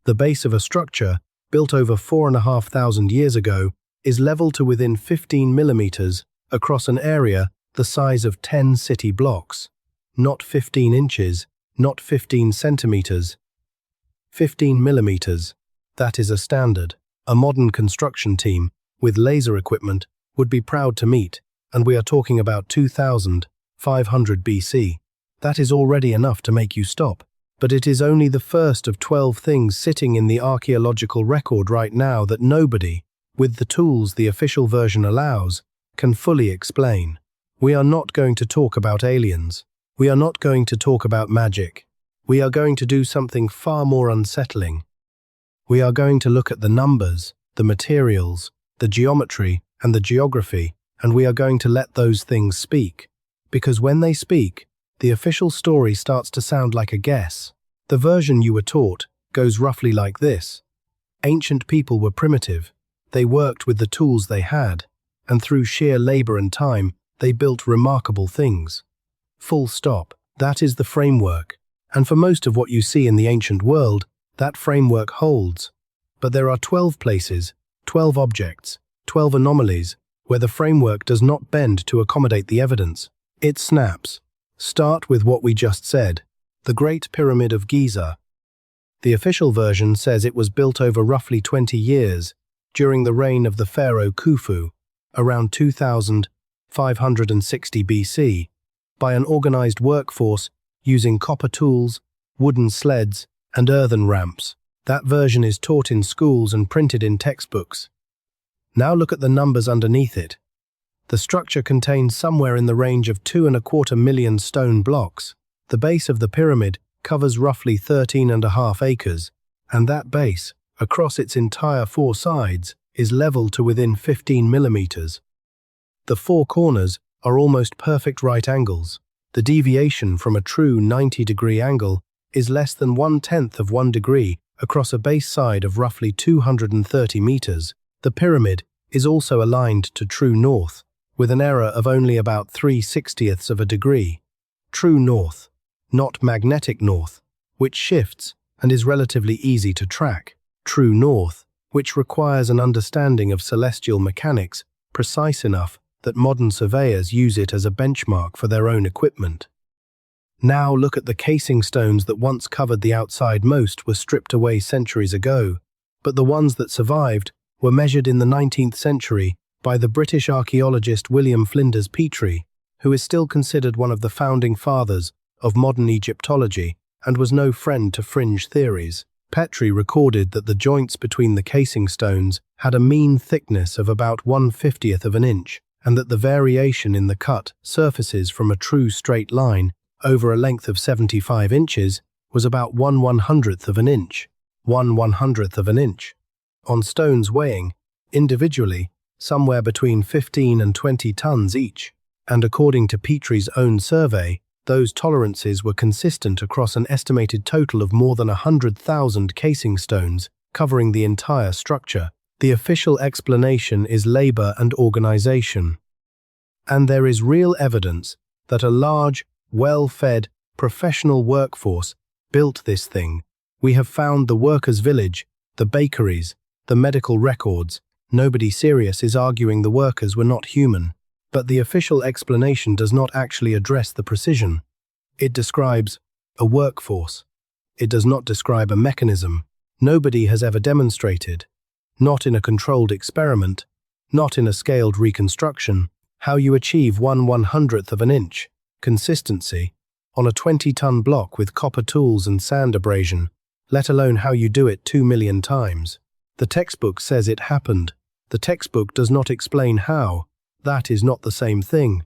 The base of a structure, built over 4,500 years ago, is level to within 15 millimeters across an area the size of 10 city blocks. Not 15 inches, not 15 centimeters. 15 millimeters. That is a standard. A modern construction team, with laser equipment, would be proud to meet, and we are talking about 2500 BC. That is already enough to make you stop. But it is only the first of 12 things sitting in the archaeological record right now that nobody, with the tools the official version allows, can fully explain. We are not going to talk about aliens. We are not going to talk about magic. We are going to do something far more unsettling. We are going to look at the numbers, the materials, the geometry, and the geography, and we are going to let those things speak. Because when they speak, the official story starts to sound like a guess. The version you were taught goes roughly like this. Ancient people were primitive. They worked with the tools they had, and through sheer labor and time, they built remarkable things. Full stop. That is the framework. And for most of what you see in the ancient world, that framework holds. But there are 12 places, 12 objects, 12 anomalies, where the framework does not bend to accommodate the evidence. It snaps. Start with what we just said. The Great Pyramid of Giza. The official version says it was built over roughly 20 years, during the reign of the pharaoh Khufu, around 2560 BC, by an organized workforce using copper tools, wooden sleds, and earthen ramps. That version is taught in schools and printed in textbooks. Now look at the numbers underneath it. The structure contains somewhere in the range of 2.25 million stone blocks. The base of the pyramid covers roughly 13.5 acres, and that base, across its entire 4 sides, is level to within 15 millimeters. The 4 corners are almost perfect right angles. The deviation from a true 90-degree angle is less than 1/10 of 1 degree across a base side of roughly 230 meters. The pyramid is also aligned to true north, with an error of only about 3/60ths of a degree. True north, not magnetic north, which shifts and is relatively easy to track. True north, which requires an understanding of celestial mechanics precise enough that modern surveyors use it as a benchmark for their own equipment. Now look at the casing stones that once covered the outside. Most were stripped away centuries ago, but the ones that survived were measured in the 19th century by the British archaeologist William Flinders Petrie, who is still considered one of the founding fathers of modern Egyptology and was no friend to fringe theories. Petrie recorded that the joints between the casing stones had a mean thickness of about 1/50th of an inch, and that the variation in the cut surfaces from a true straight line over a length of 75 inches was about 1/100th of an inch. 1/100th of an inch. On stones weighing, individually, somewhere between 15 and 20 tons each, and according to Petrie's own survey, those tolerances were consistent across an estimated total of more than 100,000 casing stones covering the entire structure. The official explanation is labor and organization. And there is real evidence that a large, well-fed, professional workforce built this thing. We have found the workers' village, the bakeries, the medical records. Nobody serious is arguing the workers were not human. But the official explanation does not actually address the precision. It describes a workforce. It does not describe a mechanism. Nobody has ever demonstrated, not in a controlled experiment, not in a scaled reconstruction, how you achieve 1/100th of an inch consistency on a 20-ton block with copper tools and sand abrasion, let alone how you do it 2 million times. The textbook says it happened. The textbook does not explain how. That is not the same thing.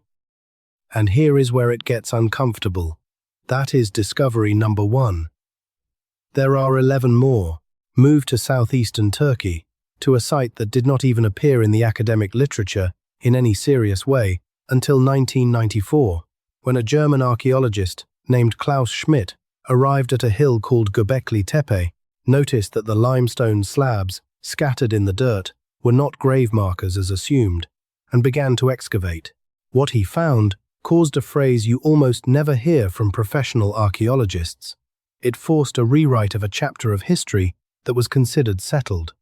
And here is where it gets uncomfortable. That is discovery number 1. There are 11 more. Move to southeastern Turkey, to a site that did not even appear in the academic literature in any serious way until 1994, when a German archaeologist named Klaus Schmidt arrived at a hill called Göbekli Tepe, noticed that the limestone slabs scattered in the dirt were not grave markers as assumed, and began to excavate. What he found caused a phrase you almost never hear from professional archaeologists. It forced a rewrite of a chapter of history that was considered settled.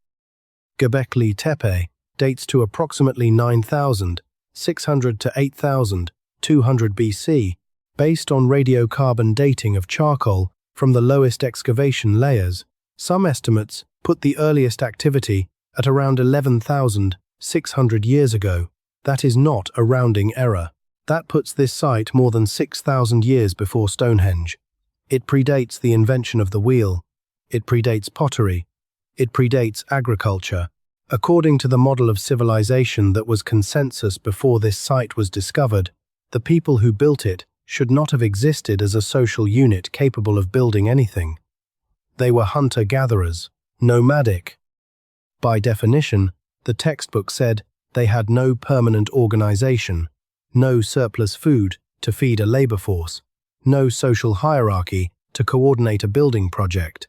Göbekli Tepe dates to approximately 9,600 to 8,200 BC, based on radiocarbon dating of charcoal from the lowest excavation layers. Some estimates put the earliest activity at around 11,600 years ago. That is not a rounding error. That puts this site more than 6,000 years before Stonehenge. It predates the invention of the wheel. It predates pottery. It predates agriculture. According to the model of civilization that was consensus before this site was discovered, the people who built it should not have existed as a social unit capable of building anything. They were hunter-gatherers, nomadic. By definition, the textbook said they had no permanent organization, no surplus food to feed a labor force, no social hierarchy to coordinate a building project.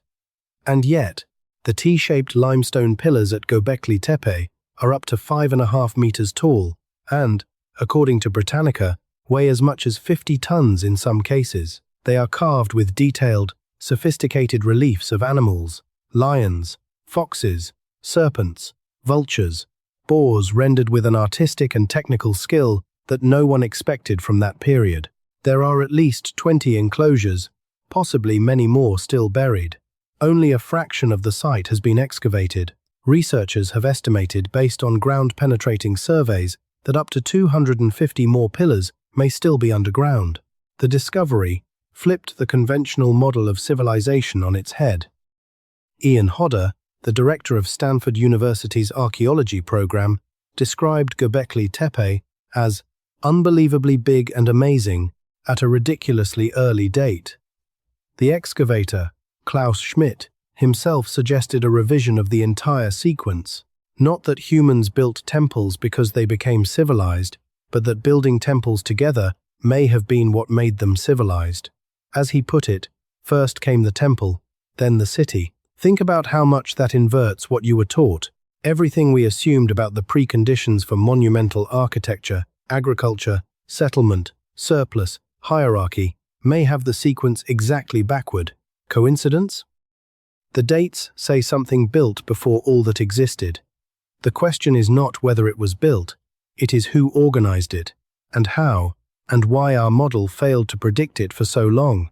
And yet, the T-shaped limestone pillars at Göbekli Tepe are up to 5.5 meters tall and, according to Britannica, weigh as much as 50 tons in some cases. They are carved with detailed, sophisticated reliefs of animals, lions, foxes, serpents, vultures, boars rendered with an artistic and technical skill that no one expected from that period. There are at least 20 enclosures, possibly many more still buried. Only a fraction of the site has been excavated. Researchers have estimated, based on ground-penetrating surveys, that up to 250 more pillars may still be underground. The discovery flipped the conventional model of civilization on its head. Ian Hodder, the director of Stanford University's Archaeology program, described Göbekli Tepe as unbelievably big and amazing at a ridiculously early date. The excavator, Klaus Schmidt, himself suggested a revision of the entire sequence. Not that humans built temples because they became civilized, but that building temples together may have been what made them civilized. As he put it, first came the temple, then the city. Think about how much that inverts what you were taught. Everything we assumed about the preconditions for monumental architecture, agriculture, settlement, surplus, hierarchy, may have the sequence exactly backward. Coincidence? The dates say something built before all that existed. The question is not whether it was built, it is who organized it, and how, and why our model failed to predict it for so long.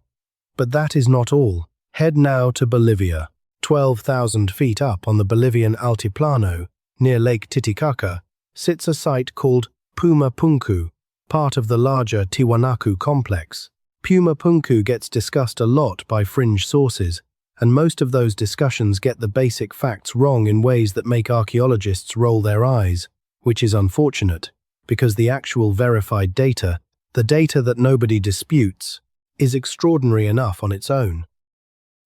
But that is not all. Head now to Bolivia. 12,000 feet up on the Bolivian Altiplano, near Lake Titicaca, sits a site called Puma Punku, part of the larger Tiwanaku complex. Puma Punku gets discussed a lot by fringe sources, and most of those discussions get the basic facts wrong in ways that make archaeologists roll their eyes, which is unfortunate, because the actual verified data, the data that nobody disputes, is extraordinary enough on its own.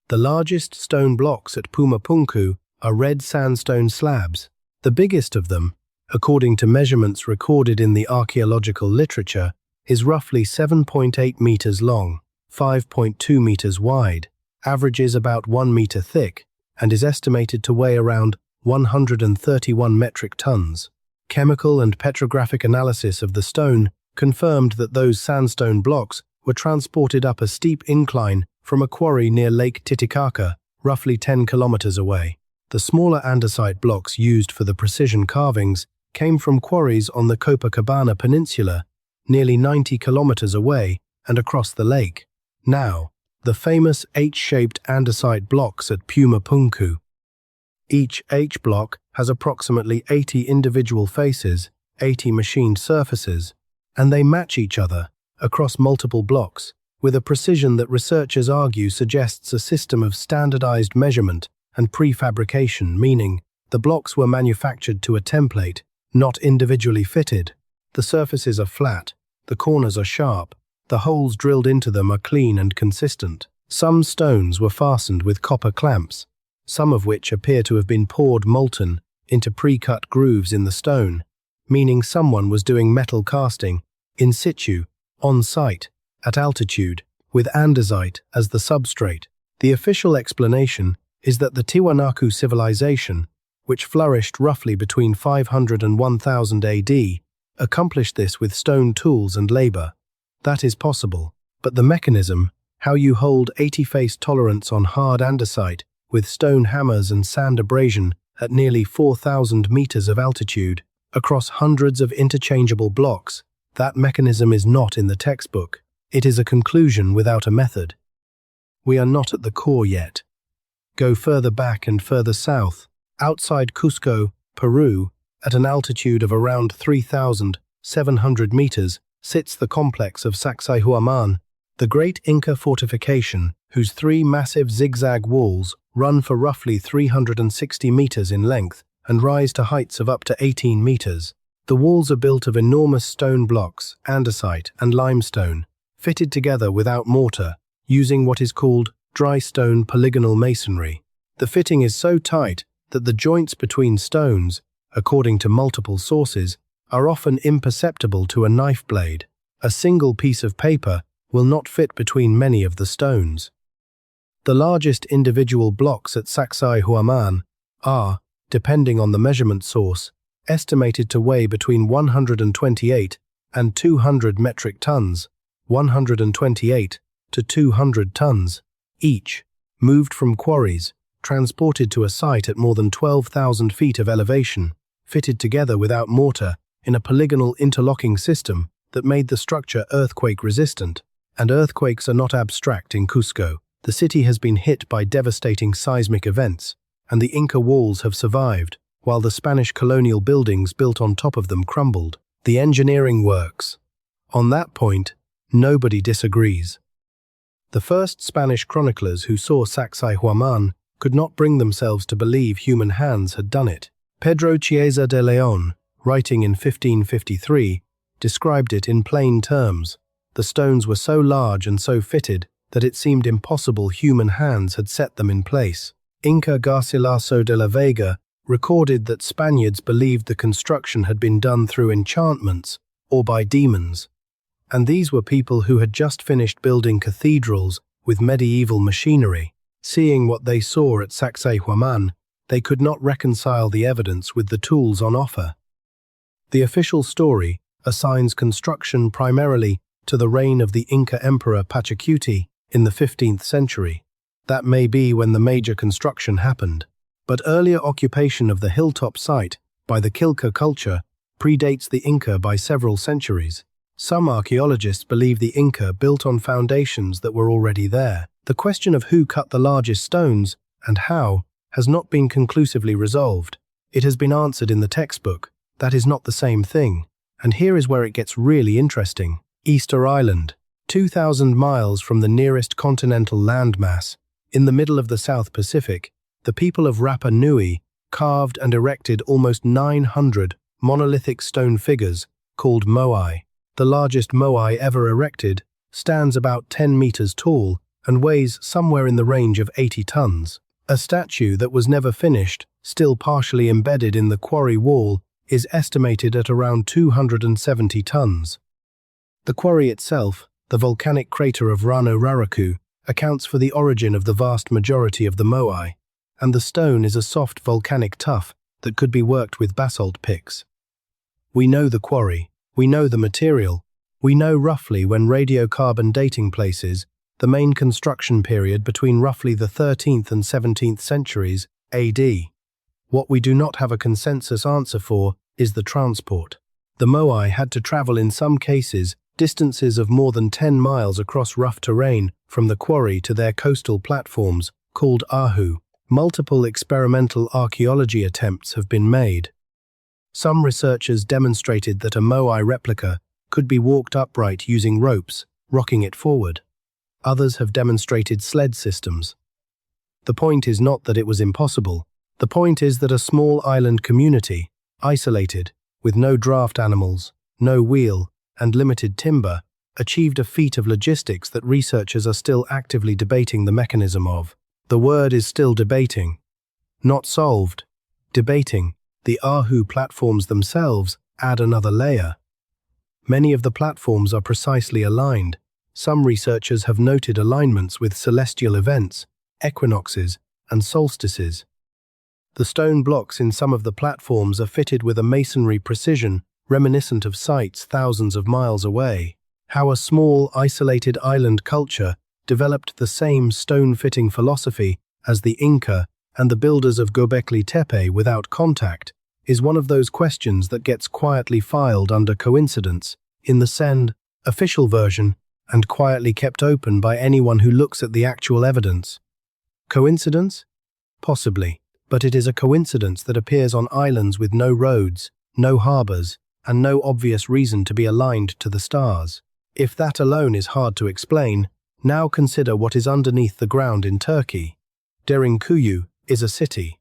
The largest stone blocks at Puma Punku are red sandstone slabs. The biggest of them, according to measurements recorded in the archaeological literature, is roughly 7.8 meters long, 5.2 meters wide, averages about 1 meter thick, and is estimated to weigh around 131 metric tons. Chemical and petrographic analysis of the stone confirmed that those sandstone blocks were transported up a steep incline from a quarry near Lake Titicaca, roughly 10 kilometers away. The smaller andesite blocks used for the precision carvings came from quarries on the Copacabana Peninsula, nearly 90 kilometers away and across the lake. Now, the famous H-shaped andesite blocks at Puma Punku. Each H block has approximately 80 individual faces, 80 machined surfaces, and they match each other across multiple blocks, with a precision that researchers argue suggests a system of standardized measurement and prefabrication, meaning the blocks were manufactured to a template, not individually fitted. The surfaces are flat, the corners are sharp, the holes drilled into them are clean and consistent. Some stones were fastened with copper clamps, some of which appear to have been poured molten into pre-cut grooves in the stone, meaning someone was doing metal casting, in situ, on site, at altitude, with andesite as the substrate. The official explanation is that the Tiwanaku civilization, which flourished roughly between 500 and 1000 AD, accomplished this with stone tools and labor. That is possible, but the mechanism, how you hold 80-face tolerance on hard andesite, with stone hammers and sand abrasion at nearly 4,000 meters of altitude, across hundreds of interchangeable blocks. That mechanism is not in the textbook. It is a conclusion without a method. We are not at the core yet. Go further back and further south, outside Cusco, Peru, at an altitude of around 3,700 meters, sits the complex of Sacsayhuaman, the great Inca fortification whose three massive zigzag walls run for roughly 360 meters in length and rise to heights of up to 18 meters. The walls are built of enormous stone blocks, andesite and limestone, fitted together without mortar, using what is called dry stone polygonal masonry. The fitting is so tight that the joints between stones, according to multiple sources, are often imperceptible to a knife blade. A single piece of paper will not fit between many of the stones. The largest individual blocks at Sacsayhuaman are, depending on the measurement source, estimated to weigh between 128 and 200 metric tons, 128 to 200 tons, each, moved from quarries, transported to a site at more than 12,000 feet of elevation, fitted together without mortar in a polygonal interlocking system that made the structure earthquake-resistant. And earthquakes are not abstract in Cusco. The city has been hit by devastating seismic events, and the Inca walls have survived, while the Spanish colonial buildings built on top of them crumbled. The engineering works. On that point, nobody disagrees. The first Spanish chroniclers who saw Sacsayhuaman could not bring themselves to believe human hands had done it. Pedro Chiesa de Leon, writing in 1553, described it in plain terms. The stones were so large and so fitted that it seemed impossible human hands had set them in place. Inca Garcilaso de la Vega recorded that Spaniards believed the construction had been done through enchantments or by demons, and these were people who had just finished building cathedrals with medieval machinery. Seeing what they saw at Sacsayhuaman, they could not reconcile the evidence with the tools on offer. The official story assigns construction primarily to the reign of the Inca Emperor Pachacuti in the 15th century. That may be when the major construction happened, but earlier occupation of the hilltop site by the Quilca culture predates the Inca by several centuries. Some archaeologists believe the Inca built on foundations that were already there. The question of who cut the largest stones and how has not been conclusively resolved. It has been answered in the textbook. That is not the same thing. And here is where it gets really interesting. Easter Island, 2,000 miles from the nearest continental landmass, in the middle of the South Pacific, the people of Rapa Nui carved and erected almost 900 monolithic stone figures called moai. The largest moai ever erected stands about 10 meters tall and weighs somewhere in the range of 80 tons. A statue that was never finished, still partially embedded in the quarry wall, is estimated at around 270 tons. The quarry itself, the volcanic crater of Rano Raraku, accounts for the origin of the vast majority of the moai, and the stone is a soft volcanic tuff that could be worked with basalt picks. We know the quarry, we know the material, we know roughly when radiocarbon dating places, the main construction period between roughly the 13th and 17th centuries AD. What we do not have a consensus answer for is the transport. The moai had to travel in some cases distances of more than 10 miles across rough terrain from the quarry to their coastal platforms, called ahu. Multiple experimental archaeology attempts have been made. Some researchers demonstrated that a moai replica could be walked upright using ropes, rocking it forward. Others have demonstrated sled systems. The point is not that it was impossible. The point is that a small island community, isolated, with no draft animals, no wheel, and limited timber, achieved a feat of logistics that researchers are still actively debating the mechanism of. The word is still debating. Not solved. Debating. The ahu platforms themselves add another layer. Many of the platforms are precisely aligned. Some researchers have noted alignments with celestial events, equinoxes, and solstices. The stone blocks in some of the platforms are fitted with a masonry precision reminiscent of sites thousands of miles away. How a small, isolated island culture developed the same stone-fitting philosophy as the Inca and the builders of Göbekli Tepe without contact is one of those questions that gets quietly filed under coincidence in the SEND official version and quietly kept open by anyone who looks at the actual evidence. Coincidence? Possibly, but it is a coincidence that appears on islands with no roads, no harbors, and no obvious reason to be aligned to the stars. If that alone is hard to explain, now consider what is underneath the ground in Turkey. Derinkuyu is a city.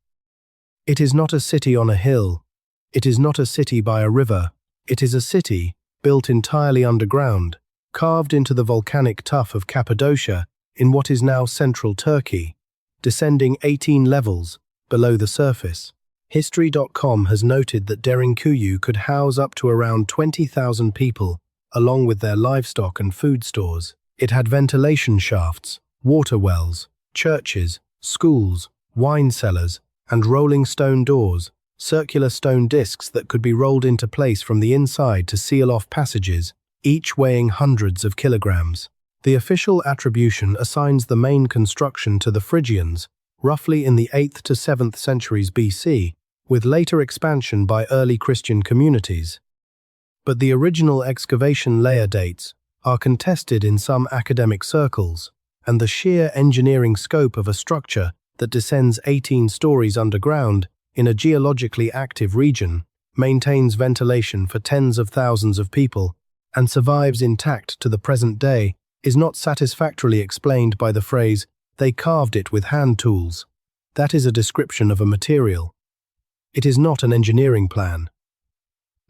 It is not a city on a hill. It is not a city by a river. It is a city built entirely underground, carved into the volcanic tuff of Cappadocia in what is now central Turkey, descending 18 levels below the surface. History.com has noted that Derinkuyu could house up to around 20,000 people, along with their livestock and food stores. It had ventilation shafts, water wells, churches, schools, wine cellars, and rolling stone doors, circular stone discs that could be rolled into place from the inside to seal off passages, each weighing hundreds of kilograms. The official attribution assigns the main construction to the Phrygians, roughly in the 8th to 7th centuries BC, with later expansion by early Christian communities. But the original excavation layer dates are contested in some academic circles, and the sheer engineering scope of a structure that descends 18 stories underground in a geologically active region, maintains ventilation for tens of thousands of people, and survives intact to the present day is not satisfactorily explained by the phrase, "they carved it with hand tools." That is a description of a material. It is not an engineering plan.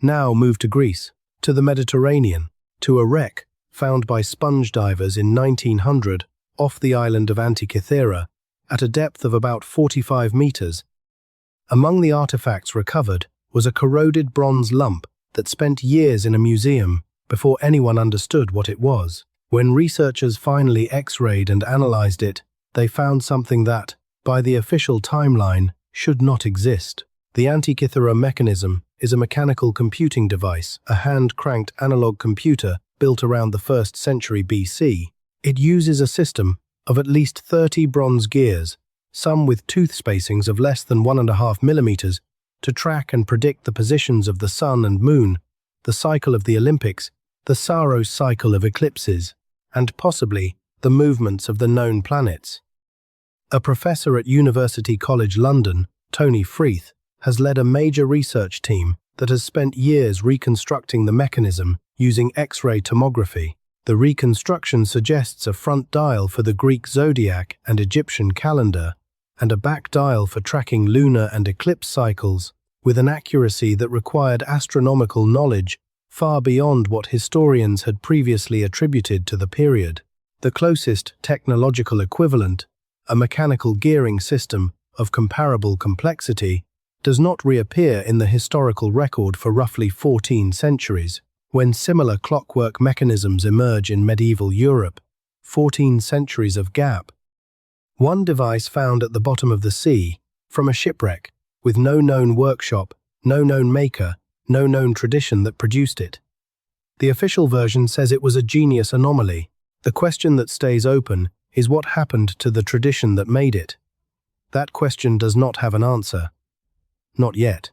Now move to Greece, to the Mediterranean, to a wreck found by sponge divers in 1900 off the island of Antikythera at a depth of about 45 meters. Among the artifacts recovered was a corroded bronze lump that spent years in a museum before anyone understood what it was. When researchers finally X-rayed and analyzed it, they found something that, by the official timeline, should not exist. The Antikythera mechanism is a mechanical computing device, a hand-cranked analog computer built around the 1st century BC. It uses a system of at least 30 bronze gears, some with tooth spacings of less than 1.5 millimeters, to track and predict the positions of the sun and moon, the cycle of the Olympics, the Saros cycle of eclipses, and possibly the movements of the known planets. A professor at University College London, Tony Freeth, has led a major research team that has spent years reconstructing the mechanism using X-ray tomography. The reconstruction suggests a front dial for the Greek zodiac and Egyptian calendar, and a back dial for tracking lunar and eclipse cycles, with an accuracy that required astronomical knowledge far beyond what historians had previously attributed to the period. The closest technological equivalent, a mechanical gearing system of comparable complexity, does not reappear in the historical record for roughly 14 centuries, when similar clockwork mechanisms emerge in medieval Europe. 14 centuries of gap. One device found at the bottom of the sea, from a shipwreck, with no known workshop, no known maker, no known tradition that produced it. The official version says it was a genius anomaly. The question that stays open is what happened to the tradition that made it. That question does not have an answer. Not yet.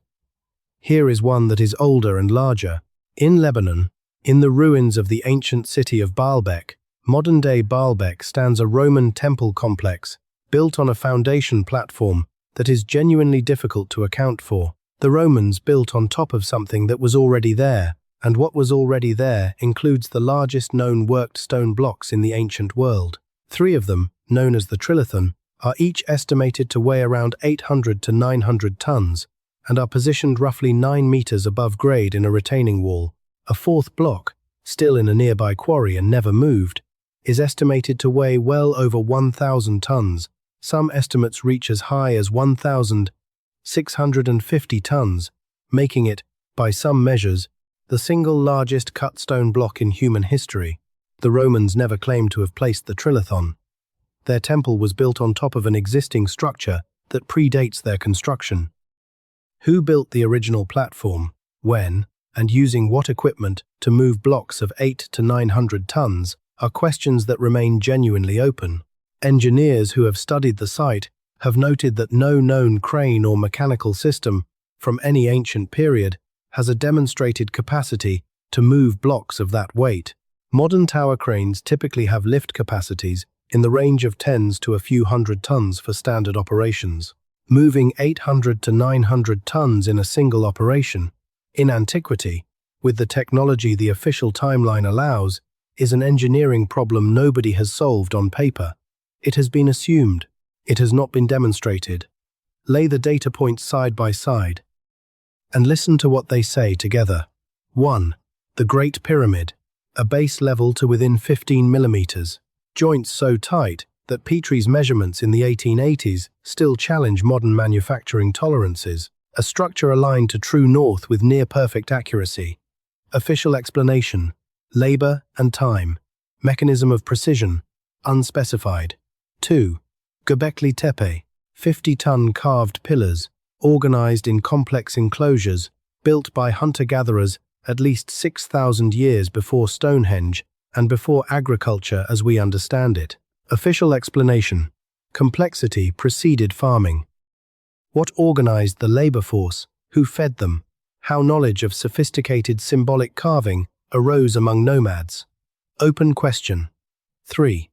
Here is one that is older and larger. In Lebanon, in the ruins of the ancient city of Baalbek, modern-day Baalbek, stands a Roman temple complex built on a foundation platform that is genuinely difficult to account for. The Romans built on top of something that was already there, and what was already there includes the largest known worked stone blocks in the ancient world. 3 of them, known as the trilithon, are each estimated to weigh around 800 to 900 tons, and are positioned roughly 9 meters above grade in a retaining wall. A 4th block, still in a nearby quarry and never moved, is estimated to weigh well over 1,000 tons. Some estimates reach as high as 1,650 tons, making it, by some measures, the single largest cut stone block in human history. The Romans never claimed to have placed the trilithon. Their temple was built on top of an existing structure that predates their construction. Who built the original platform, when, and using what equipment to move blocks of 800 to 900 tons are questions that remain genuinely open. Engineers who have studied the site have noted that no known crane or mechanical system from any ancient period has a demonstrated capacity to move blocks of that weight. Modern tower cranes typically have lift capacities in the range of tens to a few hundred tons for standard operations. Moving 800 to 900 tons in a single operation, in antiquity, with the technology the official timeline allows, is an engineering problem nobody has solved on paper. It has been assumed. It has not been demonstrated. Lay the data points side by side and listen to what they say together. 1. The Great Pyramid, a base level to within 15 millimeters, joints so tight that Petrie's measurements in the 1880s still challenge modern manufacturing tolerances, a structure aligned to true north with near-perfect accuracy. Official explanation: labor and time, mechanism of precision, unspecified. 2. Göbekli Tepe, 50-ton carved pillars, organized in complex enclosures, built by hunter-gatherers at least 6,000 years before Stonehenge and before agriculture as we understand it. Official explanation: complexity preceded farming. What organized the labor force? Who fed them? How knowledge of sophisticated symbolic carving arose among nomads? Open question. 3.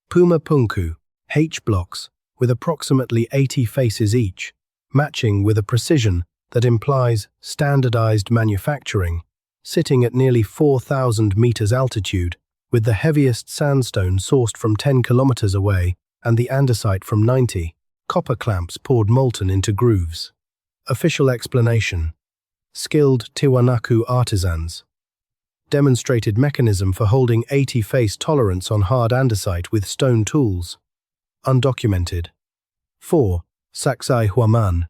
Puma Punku, H blocks, with approximately 80 faces each, matching with a precision that implies standardized manufacturing, sitting at nearly 4,000 meters altitude, with the heaviest sandstone sourced from 10 kilometers away and the andesite from 90, copper clamps poured molten into grooves. Official explanation: skilled Tiwanaku artisans. Demonstrated mechanism for holding 80 face tolerance on hard andesite with stone tools. Undocumented. 4. Saksai Huaman.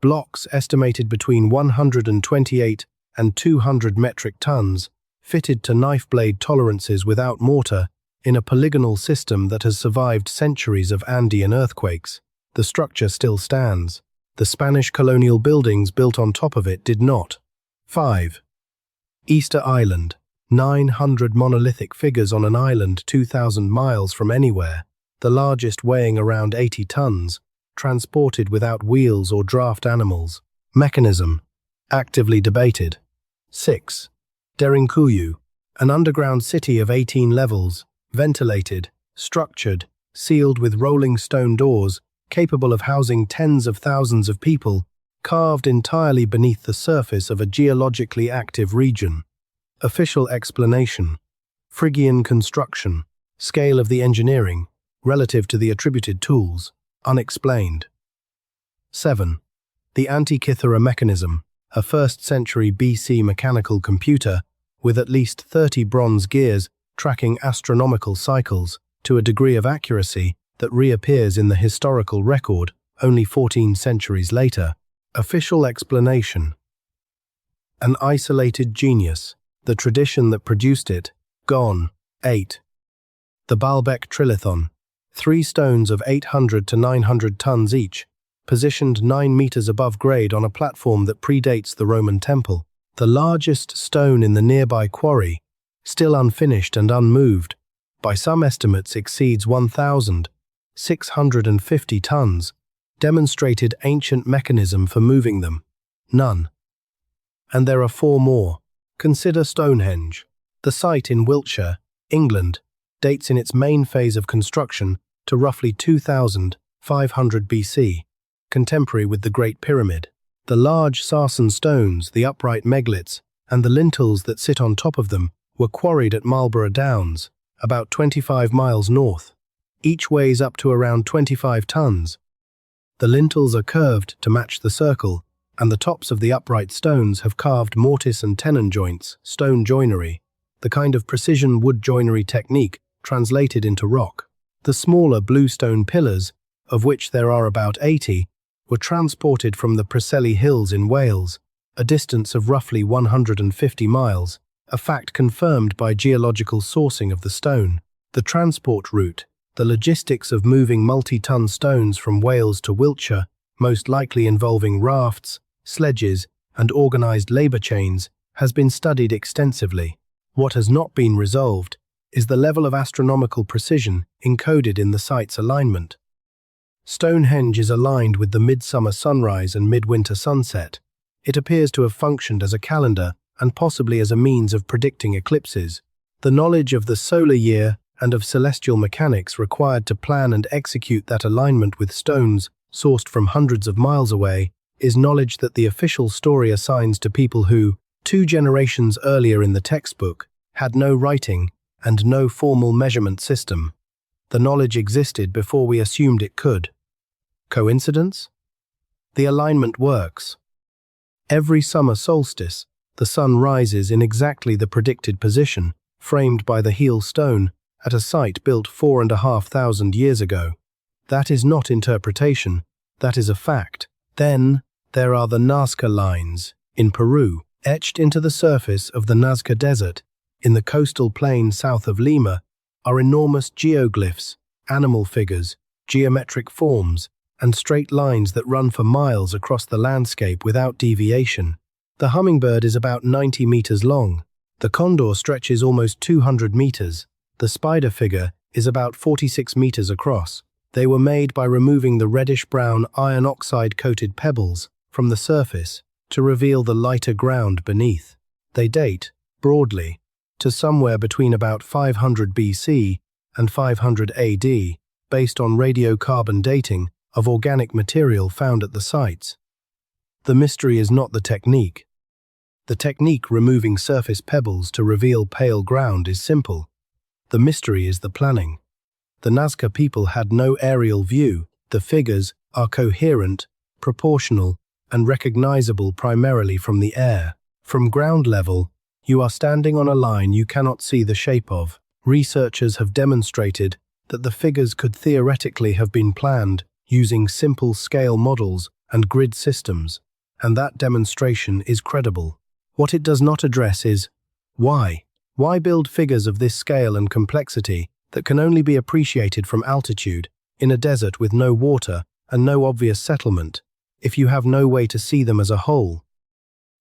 Blocks estimated between 128 and 200 metric tons, fitted to knife blade tolerances without mortar, in a polygonal system that has survived centuries of Andean earthquakes. The structure still stands. The Spanish colonial buildings built on top of it did not. 5. Easter Island. 900 monolithic figures on an island 2,000 miles from anywhere, the largest weighing around 80 tons, transported without wheels or draft animals. Mechanism: actively debated. 6. Derinkuyu, an underground city of 18 levels, ventilated, structured, sealed with rolling stone doors, capable of housing tens of thousands of people, carved entirely beneath the surface of a geologically active region. Official explanation: Phrygian construction, scale of the engineering, relative to the attributed tools, unexplained. 7. The Antikythera mechanism, a 1st century BC mechanical computer with at least 30 bronze gears tracking astronomical cycles to a degree of accuracy that reappears in the historical record only 14 centuries later. Official explanation: an isolated genius, the tradition that produced it, gone. 8. The Baalbek trilithon, 3 stones of 800 to 900 tons each, positioned 9 meters above grade on a platform that predates the Roman temple. The largest stone in the nearby quarry, still unfinished and unmoved, by some estimates exceeds 1,650 tons, demonstrated ancient mechanism for moving them. None. And there are 4 more. Consider Stonehenge. The site in Wiltshire, England, dates in its main phase of construction to roughly 2,500 BC, contemporary with the Great Pyramid. The large sarsen stones, the upright megaliths, and the lintels that sit on top of them were quarried at Marlborough Downs, about 25 miles north. Each weighs up to around 25 tons. The lintels are curved to match the circle, and the tops of the upright stones have carved mortise and tenon joints, stone joinery, the kind of precision wood joinery technique translated into rock. The smaller bluestone pillars, of which there are about 80, were transported from the Preseli Hills in Wales, a distance of roughly 150 miles, a fact confirmed by geological sourcing of the stone. The transport route, the logistics of moving multi-ton stones from Wales to Wiltshire, most likely involving rafts, sledges, and organized labor chains, has been studied extensively. What has not been resolved is the level of astronomical precision encoded in the site's alignment. Stonehenge is aligned with the midsummer sunrise and midwinter sunset. It appears to have functioned as a calendar and possibly as a means of predicting eclipses. The knowledge of the solar year and of celestial mechanics required to plan and execute that alignment with stones sourced from hundreds of miles away is knowledge that the official story assigns to people who, 2 generations earlier in the textbook, had no writing and no formal measurement system. The knowledge existed before we assumed it could. Coincidence? The alignment works. Every summer solstice, the sun rises in exactly the predicted position, framed by the heel stone, at a site built 4,500 years ago. That is not interpretation, that is a fact. Then, there are the Nazca lines, in Peru, etched into the surface of the Nazca Desert, in the coastal plain south of Lima, are enormous geoglyphs, animal figures, geometric forms, and straight lines that run for miles across the landscape without deviation. The hummingbird is about 90 meters long. The condor stretches almost 200 meters. The spider figure is about 46 meters across. They were made by removing the reddish-brown iron oxide-coated pebbles from the surface to reveal the lighter ground beneath. They date, broadly, to somewhere between about 500 BC and 500 AD, based on radiocarbon dating of organic material found at the sites. The mystery is not the technique. The technique removing surface pebbles to reveal pale ground is simple. The mystery is the planning. The Nazca people had no aerial view. The figures are coherent, proportional, and recognizable primarily from the air. From ground level, you are standing on a line you cannot see the shape of. Researchers have demonstrated that the figures could theoretically have been planned using simple scale models and grid systems, and that demonstration is credible. What it does not address is why. Why build figures of this scale and complexity that can only be appreciated from altitude, in a desert with no water and no obvious settlement, if you have no way to see them as a whole?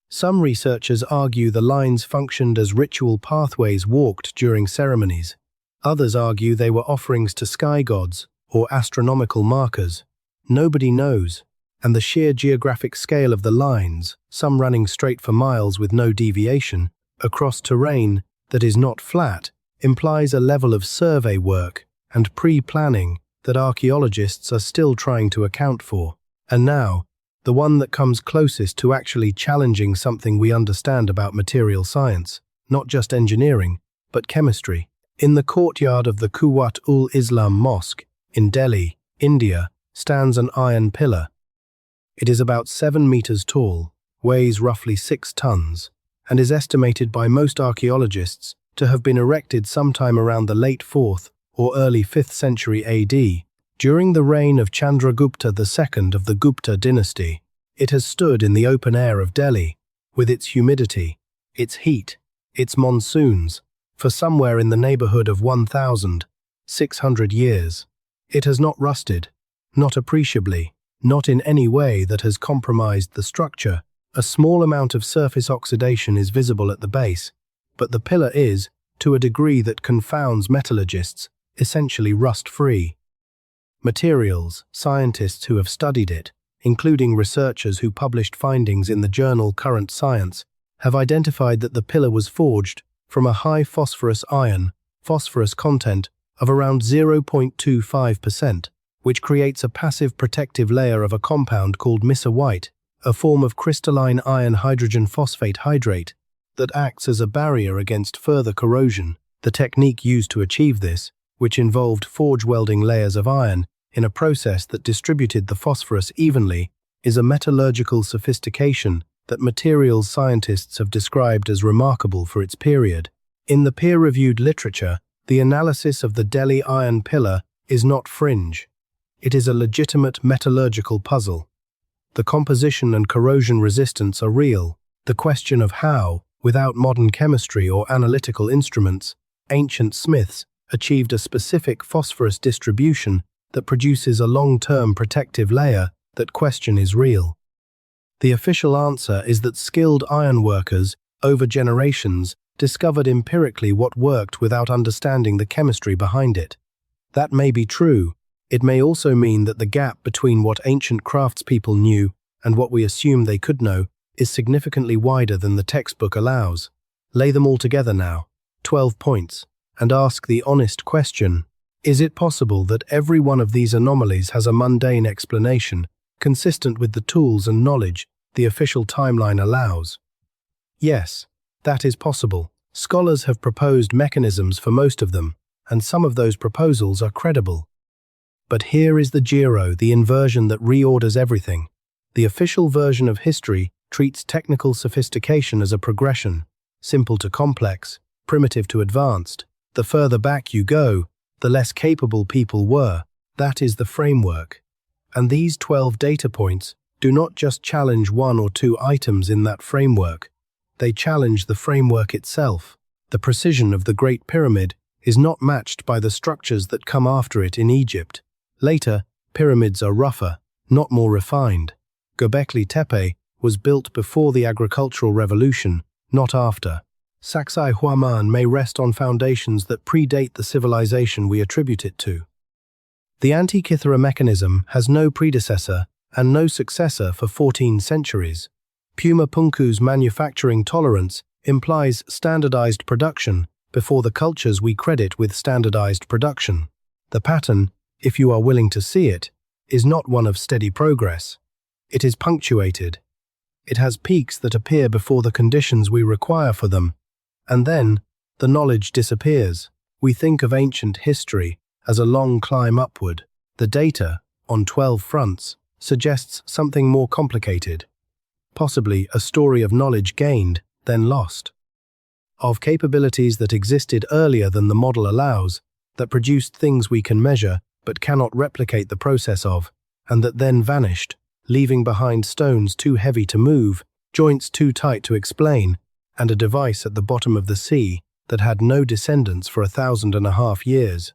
Some researchers argue the lines functioned as ritual pathways walked during ceremonies. Others argue they were offerings to sky gods or astronomical markers. Nobody knows, and the sheer geographic scale of the lines, some running straight for miles with no deviation, across terrain that is not flat, implies a level of survey work and pre-planning that archaeologists are still trying to account for. And now, the one that comes closest to actually challenging something we understand about material science, not just engineering, but chemistry. In the courtyard of the Quwwat-ul-Islam Mosque in Delhi, India, stands an iron pillar. It is about 7 meters tall, weighs roughly 6 tons, and is estimated by most archaeologists to have been erected sometime around the late 4th or early 5th century AD, during the reign of Chandragupta II of the Gupta dynasty. It has stood in the open air of Delhi, with its humidity, its heat, its monsoons, for somewhere in the neighborhood of 1,600 years. It has not rusted, not appreciably, not in any way that has compromised the structure. A small amount of surface oxidation is visible at the base, but the pillar is, to a degree that confounds metallurgists, essentially rust-free. Materials, scientists who have studied it, including researchers who published findings in the journal Current Science, have identified that the pillar was forged from a high phosphorus content of around 0.25%, which creates a passive protective layer of a compound called mica-white, a form of crystalline iron hydrogen phosphate hydrate that acts as a barrier against further corrosion. The technique used to achieve this, which involved forge welding layers of iron in a process that distributed the phosphorus evenly, is a metallurgical sophistication that materials scientists have described as remarkable for its period. In the peer-reviewed literature, the analysis of the Delhi iron pillar is not fringe. It is a legitimate metallurgical puzzle. The composition and corrosion resistance are real. The question of how, without modern chemistry or analytical instruments, ancient smiths achieved a specific phosphorus distribution that produces a long-term protective layer, that question is real. The official answer is that skilled ironworkers, over generations, discovered empirically what worked without understanding the chemistry behind it. That may be true, It may also mean that the gap between what ancient craftspeople knew and what we assume they could know is significantly wider than the textbook allows. Lay them all together now, 12 points, and ask the honest question: is it possible that every one of these anomalies has a mundane explanation consistent with the tools and knowledge the official timeline allows? Yes, that is possible. Scholars have proposed mechanisms for most of them, and some of those proposals are credible. But here is the gyro, the inversion that reorders everything. The official version of history treats technical sophistication as a progression, simple to complex, primitive to advanced. The further back you go, the less capable people were. That is the framework. And these 12 data points do not just challenge one or two items in that framework. They challenge the framework itself. The precision of the Great Pyramid is not matched by the structures that come after it in Egypt. Later, pyramids are rougher, not more refined. Göbekli Tepe was built before the agricultural revolution, not after. Sacsayhuaman may rest on foundations that predate the civilization we attribute it to. The Antikythera mechanism has no predecessor and no successor for 14 centuries. Puma Punku's manufacturing tolerance implies standardized production before the cultures we credit with standardized production. The pattern, if you are willing to see it, is not one of steady progress. It is punctuated. It has peaks that appear before the conditions we require for them, and then the knowledge disappears. We think of ancient history as a long climb upward. The data, on 12 fronts, suggests something more complicated. Possibly a story of knowledge gained, then lost. Of capabilities that existed earlier than the model allows, that produced things we can measure but cannot replicate the process of, and that then vanished, leaving behind stones too heavy to move, joints too tight to explain, and a device at the bottom of the sea that had no descendants for 1,500 years.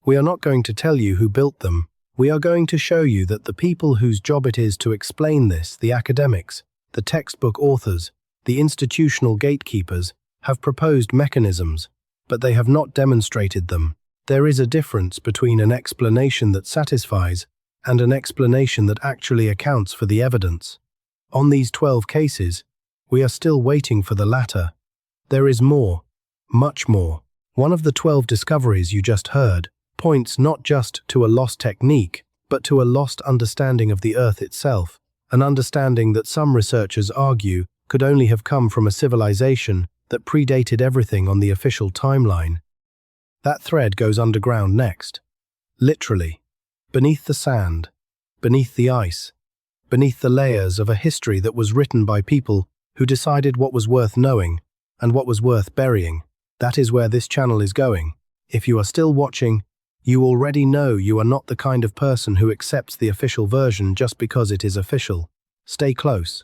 We are not going to tell you who built them. We are going to show you that the people whose job it is to explain this, the academics, the textbook authors, the institutional gatekeepers, have proposed mechanisms, but they have not demonstrated them. There is a difference between an explanation that satisfies and an explanation that actually accounts for the evidence. On these 12 cases, we are still waiting for the latter. There is more, much more. One of the 12 discoveries you just heard points not just to a lost technique, but to a lost understanding of the Earth itself, an understanding that some researchers argue could only have come from a civilization that predated everything on the official timeline. That thread goes underground next. Literally. Beneath the sand, beneath the ice, beneath the layers of a history that was written by people who decided what was worth knowing and what was worth burying. That is where this channel is going. If you are still watching, you already know you are not the kind of person who accepts the official version just because it is official. Stay close.